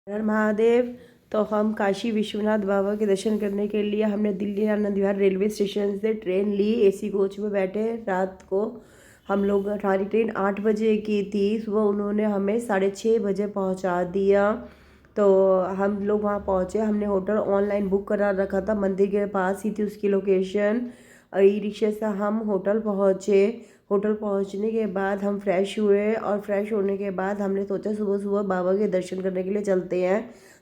हर महादेव। तो हम काशी विश्वनाथ बाबा के दर्शन करने के लिए हमने दिल्ली आनंद विहार रेलवे स्टेशन से ट्रेन ली। एसी कोच में बैठे रात को हम लोग। हमारी ट्रेन 8 बजे की थी। सुबह उन्होंने हमें 6:30 बजे पहुंचा दिया। तो हम लोग वहां पहुंचे। हमने होटल ऑनलाइन बुक करा रखा था, मंदिर के पास ही थी उसकी लोकेशन। और ई रिक्शे से हम होटल पहुंचे। होटल पहुंचने के बाद हम फ्रेश हुए और फ्रेश होने के बाद हमने सोचा सुबह सुबह बाबा के दर्शन करने के लिए चलते हैं।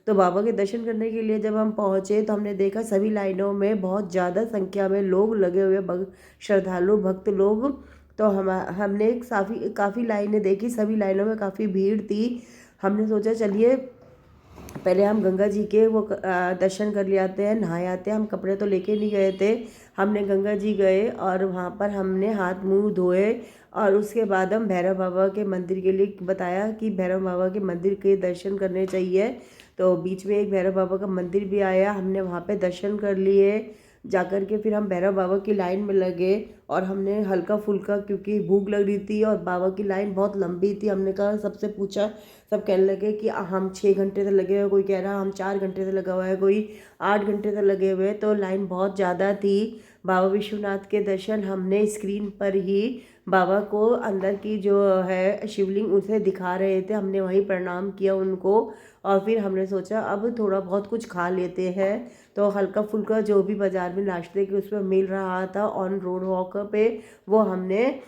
तो बाबा के दर्शन करने के लिए जब हम पहुंचे तो हमने देखा सभी लाइनों में बहुत ज़्यादा संख्या में लोग लगे हुए, श्रद्धालु भक्त लोग। तो हमने काफ़ी लाइनें देखी, सभी लाइनों में काफ़ी भीड़ थी। हमने सोचा चलिए पहले हम गंगा जी के दर्शन कर ले आते हैं, नहाए आते हैं। हम कपड़े तो लेके नहीं गए थे। हमने गंगा जी गए और वहाँ पर हमने हाथ मुंह धोए और उसके बाद हम भैरव बाबा के मंदिर के लिए बताया कि भैरव बाबा के मंदिर के दर्शन करने चाहिए। तो बीच में एक भैरव बाबा का मंदिर भी आया, हमने वहाँ पे दर्शन कर लिए। जाकर के फिर हम भैरव बाबा की लाइन में लगे और हमने हल्का फुल्का, क्योंकि भूख लग रही थी और बाबा की लाइन बहुत लंबी थी, हमने कहा सबसे पूछा। सब कहने लगे कि हम 6 घंटे से लगे हुए, कोई कह रहा हम 4 घंटे से लगा हुआ है, कोई 8 घंटे से लगे हुए। तो लाइन बहुत ज़्यादा थी। बाबा विश्वनाथ के दर्शन हमने स्क्रीन पर ही बाबा को अंदर की जो है शिवलिंग उसे दिखा रहे थे, हमने वहीं प्रणाम किया उनको। और फिर हमने सोचा अब थोड़ा बहुत कुछ खा लेते हैं। तो हल्का फुल्का जो भी बाज़ार में नाश्ते के उसमें मिल रहा था ऑन रोड वॉक पे, वो हमने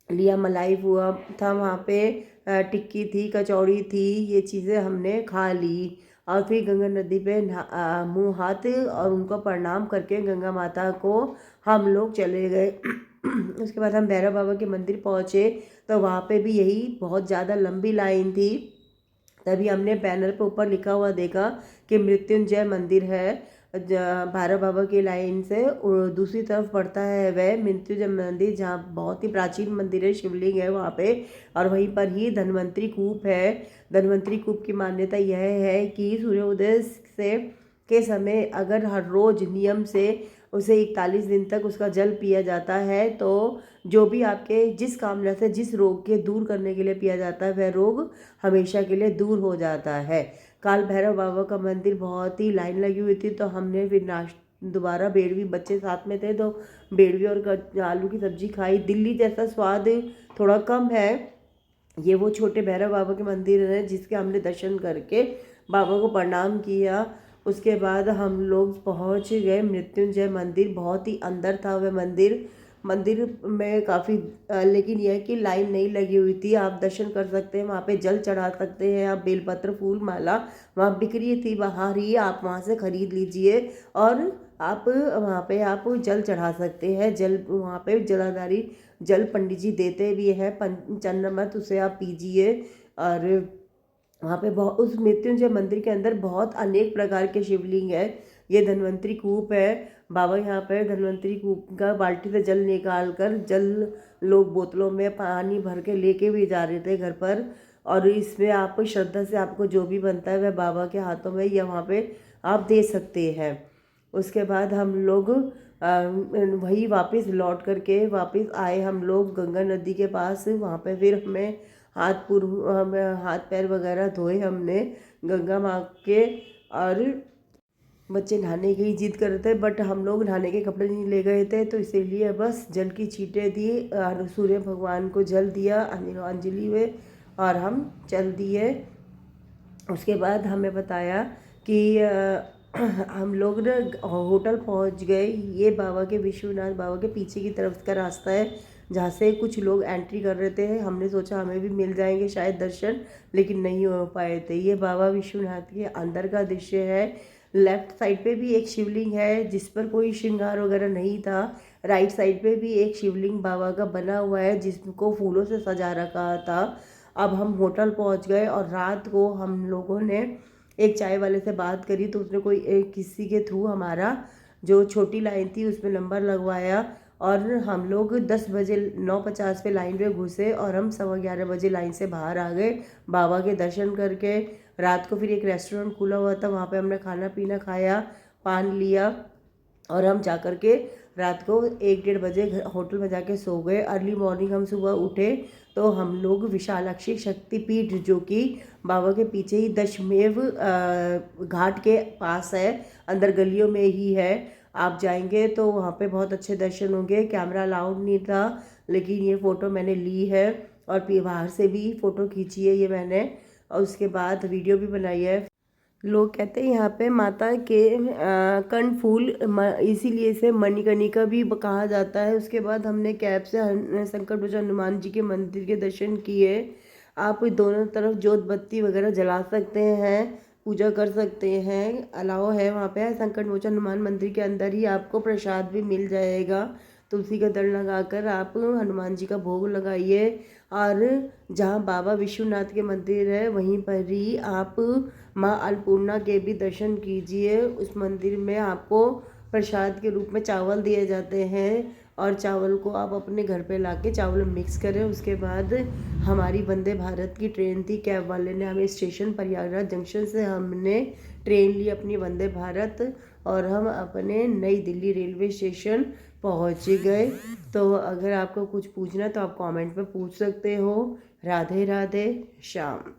लिया। मलाई हुआ था वहाँ पे, टिक्की थी, कचौड़ी थी, ये चीज़ें हमने खा ली। और फिर गंगा नदी पे मुँह हाथ और उनको प्रणाम करके गंगा माता को हम लोग चले गए। उसके बाद हम भैरव बाबा के मंदिर पहुँचे। तो वहाँ पे भी यही बहुत ज़्यादा लंबी लाइन थी। तभी हमने बैनर पे ऊपर लिखा हुआ देखा कि मृत्युंजय मंदिर है। भैरव बाबा की लाइन से और दूसरी तरफ पड़ता है वह मृत्युंजय मंदिर, जहाँ बहुत ही प्राचीन मंदिर है, शिवलिंग है वहाँ पे। और वहीं पर ही धन्वंतरी कूप है। धन्वंतरी कूप की मान्यता यह है कि सूर्योदय से के समय अगर हर रोज नियम से उसे 41 दिन तक उसका जल पिया जाता है, तो जो भी आपके जिस कामना से जिस रोग के दूर करने के लिए पिया जाता है, वह रोग हमेशा के लिए दूर हो जाता है। काल भैरव बाबा का मंदिर बहुत ही लाइन लगी हुई थी। तो हमने फिर दोबारा बेड़वी, बच्चे साथ में थे तो बेड़वी और आलू की सब्जी खाई। दिल्ली जैसा स्वाद थोड़ा कम है। ये वो छोटे भैरव बाबा के मंदिर है जिसके हमने दर्शन करके बाबा को प्रणाम किया। उसके बाद हम लोग पहुंच गए मृत्युंजय मंदिर। बहुत ही अंदर था वह मंदिर। मंदिर में काफ़ी लेकिन यह है कि लाइन नहीं लगी हुई थी, आप दर्शन कर सकते हैं, वहाँ पे जल चढ़ा सकते हैं। आप बेलपत्र, फूल माला वहाँ बिक्री थी बाहर ही, आप वहाँ से खरीद लीजिए और आप वहाँ पे आप जल चढ़ा सकते हैं। जल वहाँ पे जलाधारी जल पंडित जी देते भी हैं, पंचामृत उसे आप पीजिए। और वहाँ पे बहुत उस मृत्युंजय मंदिर के अंदर बहुत अनेक प्रकार के शिवलिंग है। ये धन्वंतरी कूप है। बाबा यहाँ पे धन्वंतरी कूप का बाल्टी से जल निकाल कर जल लोग बोतलों में पानी भर के लेके भी जा रहे थे घर पर। और इसमें आप श्रद्धा से आपको जो भी बनता है वह बाबा के हाथों में या वहाँ पे आप दे सकते हैं। उसके बाद हम लोग वही वापस लौट करके वापस आए हम लोग गंगा नदी के पास। वहाँ पे फिर हमें हाथ पैर वगैरह धोए हमने गंगा माँ के। और बच्चे नहाने की जिद कर रहे थे, बट हम लोग नहाने के कपड़े नहीं ले गए थे, तो इसीलिए बस जल की छींटें दी और सूर्य भगवान को जल दिया अंजलि में और हम चल दिए। उसके बाद हमें बताया कि हम लोग ना होटल पहुंच गए। ये बाबा के विश्वनाथ बाबा के पीछे की तरफ का रास्ता है जहाँ से कुछ लोग एंट्री कर रहे थे। हमने सोचा हमें भी मिल जाएंगे शायद दर्शन, लेकिन नहीं हो पाए थे। ये बाबा विश्वनाथ के अंदर का दृश्य है। लेफ्ट साइड पे भी एक शिवलिंग है जिस पर कोई श्रृंगार वगैरह नहीं था। राइट साइड पे भी एक शिवलिंग बाबा का बना हुआ है जिसको फूलों से सजा रखा था। अब हम होटल पहुंच गए और रात को हम लोगों ने एक चाय वाले से बात करी, तो उसने किसी के थ्रू हमारा जो छोटी लाइन थी उसमें नंबर लगवाया। और हम लोग 10 बजे 9:50 पे लाइन पे घुसे और हम 11:15 बजे लाइन से बाहर आ गए बाबा के दर्शन करके। रात को फिर एक रेस्टोरेंट खुला हुआ था, वहाँ पे हमने खाना पीना खाया, पान लिया और हम जा कर के रात को 1-1:30 बजे होटल में जाके सो गए। अर्ली मॉर्निंग हम सुबह उठे तो हम लोग विशालाक्षी शक्तिपीठ, जो कि बाबा के पीछे ही दशमेव घाट के पास है, अंदर गलियों में ही है। आप जाएंगे तो वहाँ पे बहुत अच्छे दर्शन होंगे। कैमरा अलाउड नहीं था, लेकिन ये फ़ोटो मैंने ली है और फिर बाहर से भी फ़ोटो खींची है ये मैंने, और उसके बाद वीडियो भी बनाई है। लोग कहते हैं यहाँ पे माता के कर्णफूल इसीलिए इसे मणिकर्णिका भी कहा जाता है। उसके बाद हमने कैब से संकट मोचन हनुमान जी के मंदिर के दर्शन किए। आप दोनों तरफ जोत बत्ती वगैरह जला सकते हैं, पूजा कर सकते हैं, अलाव है वहाँ पे। संकट मोचन हनुमान मंदिर के अंदर ही आपको प्रसाद भी मिल जाएगा। तुलसी का दल लगाकर आप हनुमान जी का भोग लगाइए। और जहाँ बाबा विश्वनाथ के मंदिर है वहीं पर ही आप माँ अन्नपूर्णा के भी दर्शन कीजिए। उस मंदिर में आपको प्रसाद के रूप में चावल दिए जाते हैं, और चावल को आप अपने घर पे लाके चावल मिक्स करें। उसके बाद हमारी वंदे भारत की ट्रेन थी, कैब वाले ने हमें स्टेशन प्रयागराज जंक्शन से हमने ट्रेन ली अपनी वंदे भारत, और हम अपने नई दिल्ली रेलवे स्टेशन पहुंच गए। तो अगर आपको कुछ पूछना है तो आप कमेंट में पूछ सकते हो। राधे राधे श्याम।